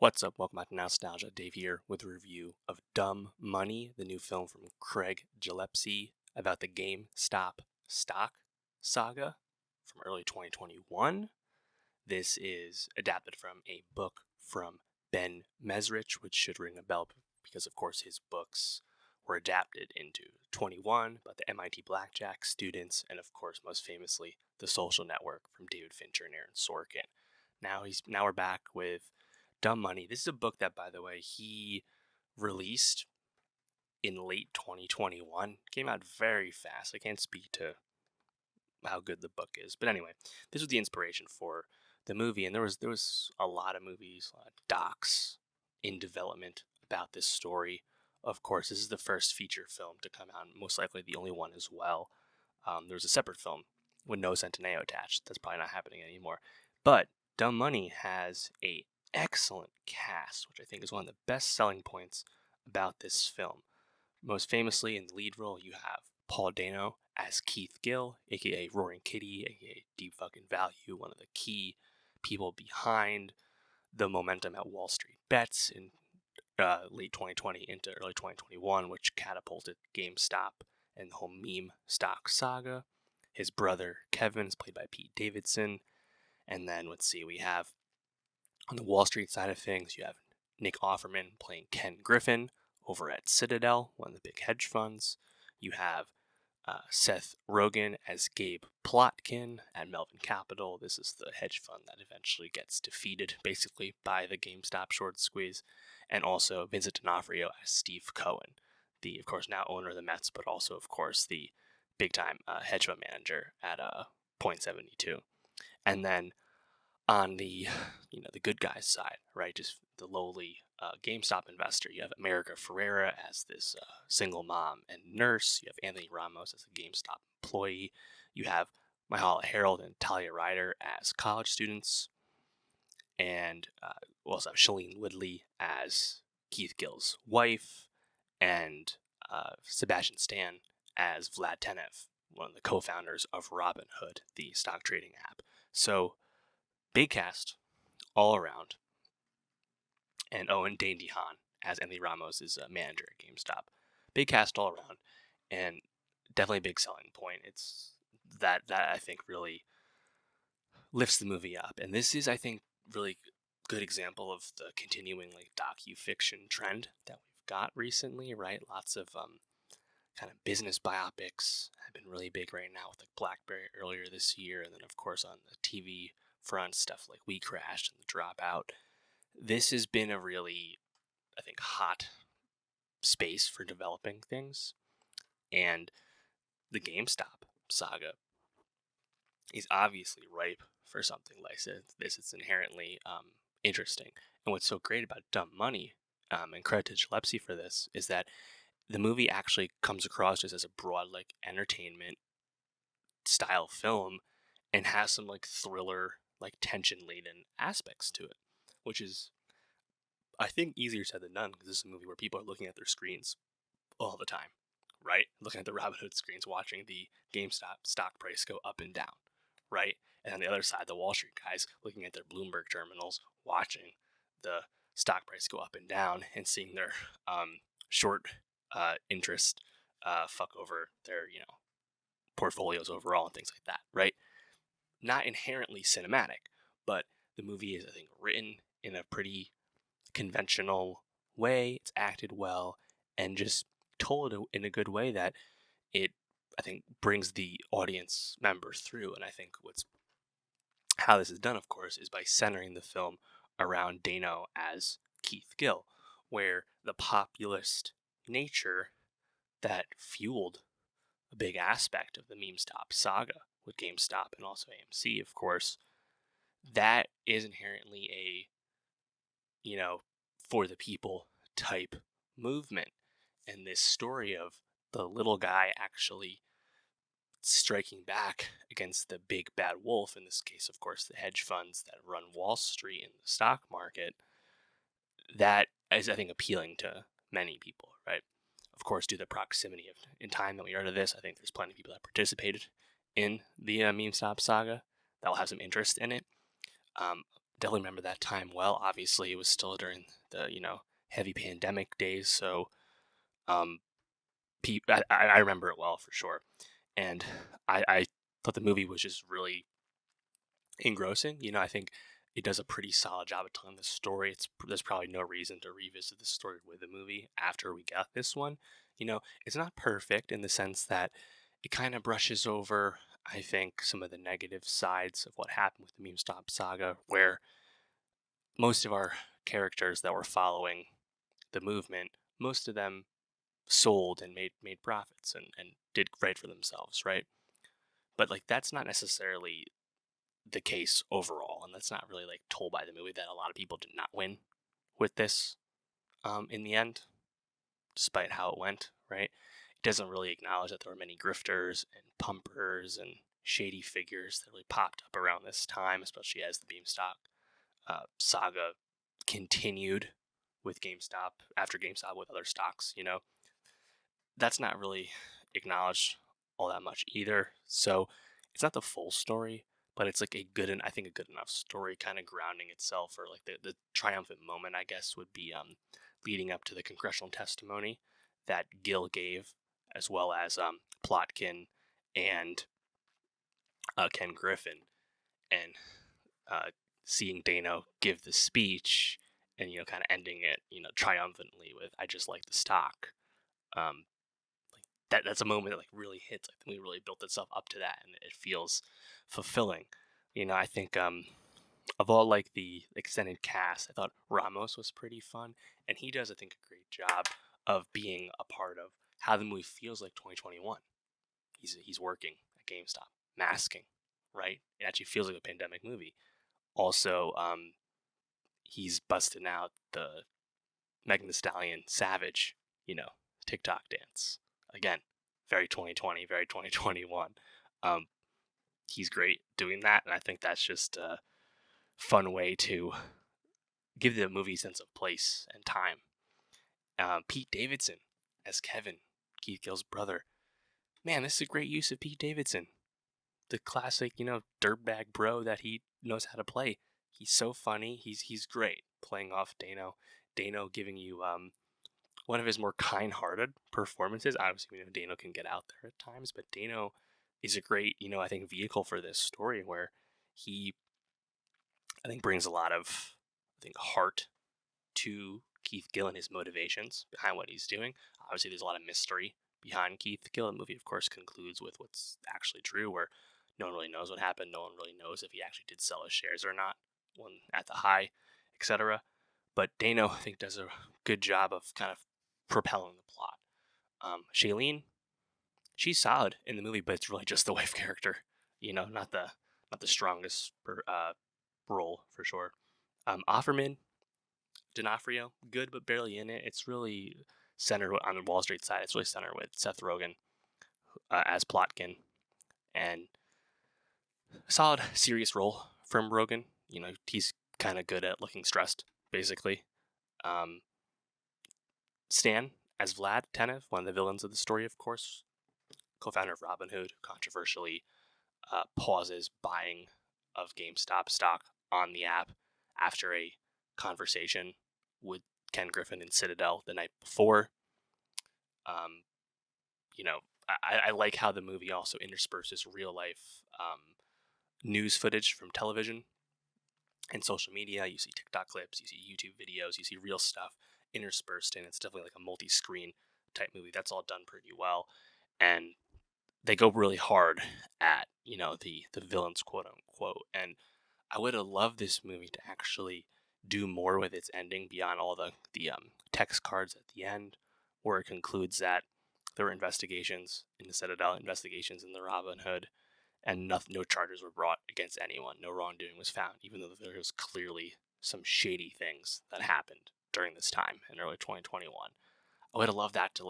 What's up? Welcome back to Nowstalgia. Dave here with a review of Dumb Money, the new film from Craig Gillespie about the GameStop stock saga from early 2021. This is adapted from a book from Ben Mesrich, which should ring a bell because, of course, his books were adapted into 21 about the MIT blackjack students, and, of course, most famously, The Social Network from David Fincher and Aaron Sorkin. Now we're back with Dumb Money. This is a book that, by the way, he released in late 2021. Came out very fast. I can't speak to how good the book is, but anyway, this was the inspiration for the movie, and there was a lot of movies, a lot of docs in development about this story. Of course, this is the first feature film to come out, and most likely the only one as well. There was a separate film with no Centineo attached. That's probably not happening anymore. But Dumb Money has a excellent cast, which I think is one of the best selling points about this film. Most famously, in the lead role, you have Paul Dano as Keith Gill, aka Roaring Kitty, aka Deep Fucking Value, one of the key people behind the momentum at Wall Street Bets in late 2020 into early 2021, which catapulted GameStop and the whole meme stock saga. His brother Kevin is played by Pete Davidson. And then we have on the Wall Street side of things, you have Nick Offerman playing Ken Griffin over at Citadel, one of the big hedge funds. You have Seth Rogen as Gabe Plotkin at Melvin Capital. This is the hedge fund that eventually gets defeated, basically, by the GameStop short squeeze. And also Vincent D'Onofrio as Steve Cohen, the, of course, now owner of the Mets, but also, of course, the big-time hedge fund manager at Point72. And then on the good guys side, right, just the lowly GameStop investor, you have America Ferrera as this single mom and nurse. You have Anthony Ramos as a GameStop employee. You have Myha'la Harold and Talia Ryder as college students. And we also have Shailene Woodley as Keith Gill's wife. And Sebastian Stan as Vlad Tenev, one of the co-founders of Robinhood, the stock trading app. So, big cast all around. And Dane DeHaan as Anthony Ramos' manager at GameStop. Big cast all around, and definitely a big selling point. It's that I think really lifts the movie up. And this is, I think, really good example of the continuing docu-fiction trend that we've got recently, right? Lots of kind of business biopics have been really big right now with BlackBerry earlier this year, and then of course on the TV front, stuff like We Crashed and The Dropout. This has been a really, I think, hot space for developing things, and the GameStop saga is obviously ripe for something like this. It's inherently interesting, and what's so great about Dumb Money, and credit to Gillespie for this, is that the movie actually comes across just as a broad entertainment style film, and has some thriller, tension laden aspects to it, which is, I think, easier said than done, because this is a movie where people are looking at their screens all the time, right? Looking at the Robinhood screens, watching the GameStop stock price go up and down, right? And on the other side, the Wall Street guys looking at their Bloomberg terminals, watching the stock price go up and down, and seeing their short interest fuck over their portfolios overall and things like that, right? Not inherently cinematic, but the movie is, I think, written in a pretty conventional way. It's acted well, and just told in a good way that it, I think, brings the audience member through. And I think how this is done, of course, is by centering the film around Dano as Keith Gill, where the populist nature that fueled a big aspect of the meme stop saga with GameStop and also AMC, of course, that is inherently a for the people type movement. And this story of the little guy actually striking back against the big bad wolf, in this case, of course, the hedge funds that run Wall Street and the stock market, that is, I think, appealing to many people, right? Of course, due to the proximity in time that we are to this, I think there's plenty of people that participated in the meme stop saga that will have some interest in it. definitely remember that time well. Obviously, it was still during the heavy pandemic days, so um, I remember it well for sure. And I thought the movie was just really engrossing. I think it does a pretty solid job of telling the story. There's probably no reason to revisit the story with the movie after we got this one. It's not perfect in the sense that it kind of brushes over, I think, some of the negative sides of what happened with the Meme Stop saga, where most of our characters that were following the movement, most of them sold and made profits and did great for themselves, right? But like that's not necessarily the case overall, and that's not really like told by the movie that a lot of people did not win with this in the end, despite how it went, right? It doesn't really acknowledge that there were many grifters and pumpers and shady figures that really popped up around this time, especially as the GameStop saga continued with GameStop after GameStop with other stocks. That's not really acknowledged all that much either. So it's not the full story, but it's like I think a good enough story, kind of grounding itself, or like the triumphant moment, I guess, would be leading up to the congressional testimony that Gill gave, as well as Plotkin and Ken Griffin, and seeing Dano give the speech, and kind of ending it, triumphantly with "I just like the stock." Um, that's a moment that like really hits. I think we really built itself up to that, and it feels fulfilling. I think of all like the extended cast, I thought Ramos was pretty fun, and he does, I think, a great job of being a part of how the movie feels like 2021. He's working at GameStop, masking, right? It actually feels like a pandemic movie. Also, he's busting out the Megan Thee Stallion Savage, TikTok dance. Again, very 2020, very 2021. Um, he's great doing that, and I think that's just a fun way to give the movie a sense of place and time. Pete Davidson as Kevin, Keith Gill's brother. Man, this is a great use of Pete Davidson. The classic, dirtbag bro that he knows how to play. He's so funny. He's great playing off Dano. Dano giving you one of his more kind-hearted performances. Obviously, we know Dano can get out there at times, but Dano is a great, I think, vehicle for this story where he, I think, brings a lot of, I think, heart to Keith Gill and his motivations behind what he's doing. Obviously, there's a lot of mystery behind Keith Gill. The movie, of course, concludes with what's actually true, where no one really knows what happened. No one really knows if he actually did sell his shares or not when at the high, etc. But Dano, I think, does a good job of kind of propelling the plot. Shailene, she's solid in the movie, but it's really just the wife character. Not the strongest role for sure. Offerman, D'Onofrio, good but barely in it. It's really centered on the Wall Street side. It's really centered with Seth Rogen as Plotkin, and a solid, serious role from Rogen. He's kind of good at looking stressed, basically. Um, Stan as Vlad Tenev, one of the villains of the story, of course, co-founder of Robinhood, controversially pauses buying of GameStop stock on the app after a conversation with Ken Griffin in Citadel the night before. Um, I like how the movie also intersperses real life news footage from television and social media. You see TikTok clips, you see YouTube videos, you see real stuff interspersed, and it's definitely like a multi-screen type movie. That's all done pretty well, and they go really hard at the villains, quote unquote. And I would have loved this movie to actually do more with its ending beyond all the text cards at the end, where it concludes that there were investigations in the Citadel, investigations in the Robin Hood, and no charges were brought against anyone. No wrongdoing was found, even though there was clearly some shady things that happened during this time in early 2021. I would have loved that to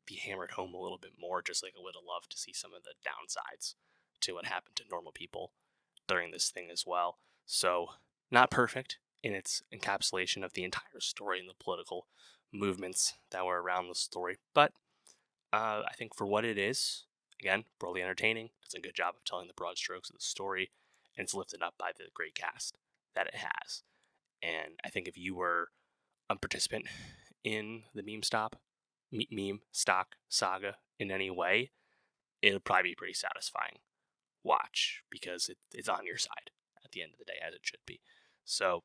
be hammered home a little bit more, just like I would have loved to see some of the downsides to what happened to normal people during this thing as well. So, not perfect in its encapsulation of the entire story and the political movements that were around the story, but I think for what it is, again, broadly entertaining, does a good job of telling the broad strokes of the story, and it's lifted up by the great cast that it has. And I think if you were a participant in the meme stock saga in any way, it'll probably be pretty satisfying watch because it's on your side at the end of the day, as it should be. So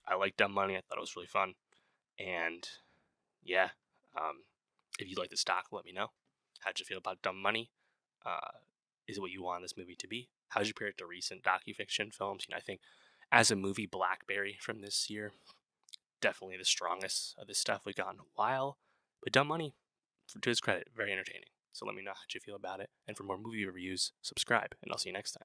I like Dumb Money. I thought it was really fun. And yeah, if you like the stock, let me know. How'd you feel about Dumb Money? Is it what you want this movie to be? How'd you compare it to recent docufiction films? I think as a movie, Blackberry from this year, definitely the strongest of this stuff we've got in a while. But Dumb Money, to his credit, very entertaining. So let me know how you feel about it. And for more movie reviews, subscribe, and I'll see you next time.